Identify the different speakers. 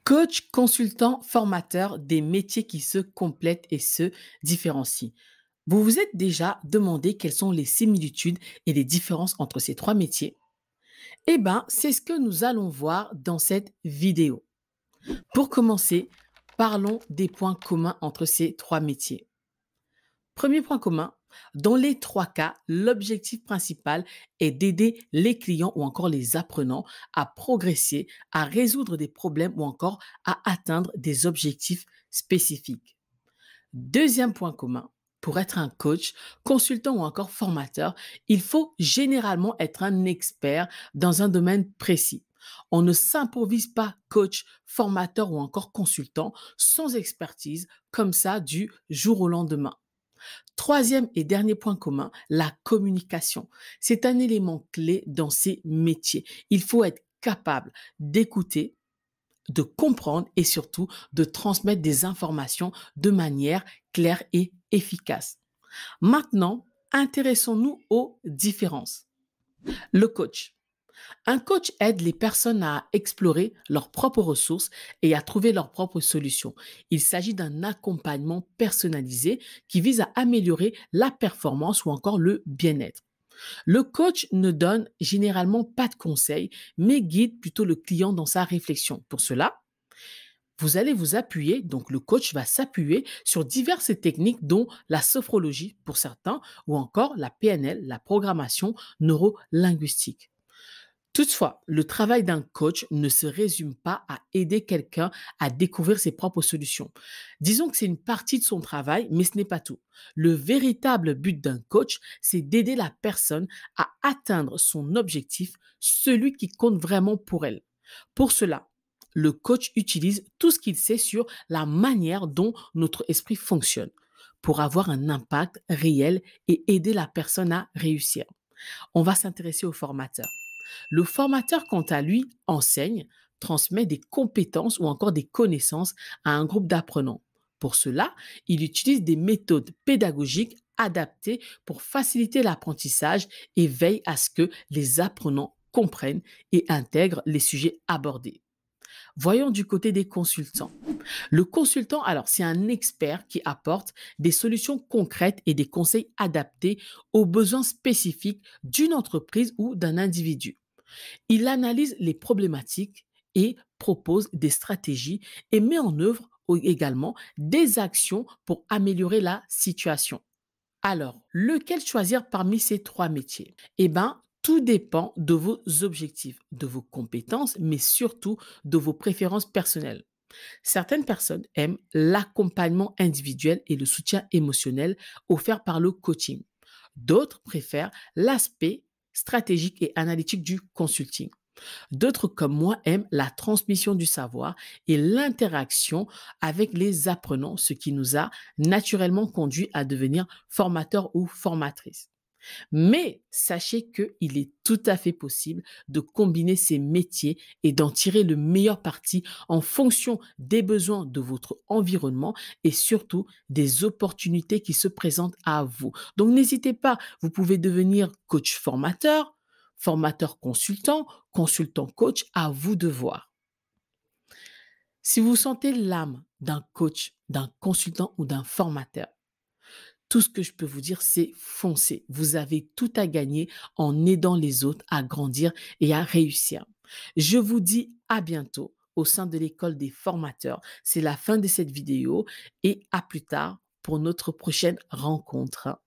Speaker 1: Coach, consultant, formateur, des métiers qui se complètent et se différencient. Vous vous êtes déjà demandé quelles sont les similitudes et les différences entre ces trois métiers? Eh bien, c'est ce que nous allons voir dans cette vidéo. Pour commencer, parlons des points communs entre ces trois métiers. Premier point commun, dans les trois cas, l'objectif principal est d'aider les clients ou encore les apprenants à progresser, à résoudre des problèmes ou encore à atteindre des objectifs spécifiques. Deuxième point commun, pour être un coach, consultant ou encore formateur, il faut généralement être un expert dans un domaine précis. On ne s'improvise pas coach, formateur ou encore consultant sans expertise comme ça du jour au lendemain. Troisième et dernier point commun, la communication. C'est un élément clé dans ces métiers. Il faut être capable d'écouter, de comprendre et surtout de transmettre des informations de manière claire et efficace. Maintenant, intéressons-nous aux différences. Le coach. Un coach aide les personnes à explorer leurs propres ressources et à trouver leurs propres solutions. Il s'agit d'un accompagnement personnalisé qui vise à améliorer la performance ou encore le bien-être. Le coach ne donne généralement pas de conseils, mais guide plutôt le client dans sa réflexion. Pour cela, vous allez vous appuyer, donc le coach va s'appuyer sur diverses techniques dont la sophrologie pour certains ou encore la PNL, la programmation neuro-linguistique. Toutefois, le travail d'un coach ne se résume pas à aider quelqu'un à découvrir ses propres solutions. Disons que c'est une partie de son travail, mais ce n'est pas tout. Le véritable but d'un coach, c'est d'aider la personne à atteindre son objectif, celui qui compte vraiment pour elle. Pour cela, le coach utilise tout ce qu'il sait sur la manière dont notre esprit fonctionne pour avoir un impact réel et aider la personne à réussir. On va s'intéresser au formateur. Le formateur, quant à lui, enseigne, transmet des compétences ou encore des connaissances à un groupe d'apprenants. Pour cela, il utilise des méthodes pédagogiques adaptées pour faciliter l'apprentissage et veille à ce que les apprenants comprennent et intègrent les sujets abordés. Voyons du côté des consultants. Le consultant, alors, c'est un expert qui apporte des solutions concrètes et des conseils adaptés aux besoins spécifiques d'une entreprise ou d'un individu. Il analyse les problématiques et propose des stratégies et met en œuvre également des actions pour améliorer la situation. Alors, lequel choisir parmi ces trois métiers? Eh bien, tout dépend de vos objectifs, de vos compétences, mais surtout de vos préférences personnelles. Certaines personnes aiment l'accompagnement individuel et le soutien émotionnel offert par le coaching. D'autres préfèrent l'aspect stratégique et analytique du consulting. D'autres, comme moi, aiment la transmission du savoir et l'interaction avec les apprenants, ce qui nous a naturellement conduit à devenir formateurs ou formatrices. Mais sachez qu'il est tout à fait possible de combiner ces métiers et d'en tirer le meilleur parti en fonction des besoins de votre environnement et surtout des opportunités qui se présentent à vous. Donc n'hésitez pas, vous pouvez devenir coach formateur, formateur consultant, consultant coach, à vous de voir. Si vous sentez l'âme d'un coach, d'un consultant ou d'un formateur, tout ce que je peux vous dire, c'est foncez. Vous avez tout à gagner en aidant les autres à grandir et à réussir. Je vous dis à bientôt au sein de l'école des formateurs. C'est la fin de cette vidéo et à plus tard pour notre prochaine rencontre.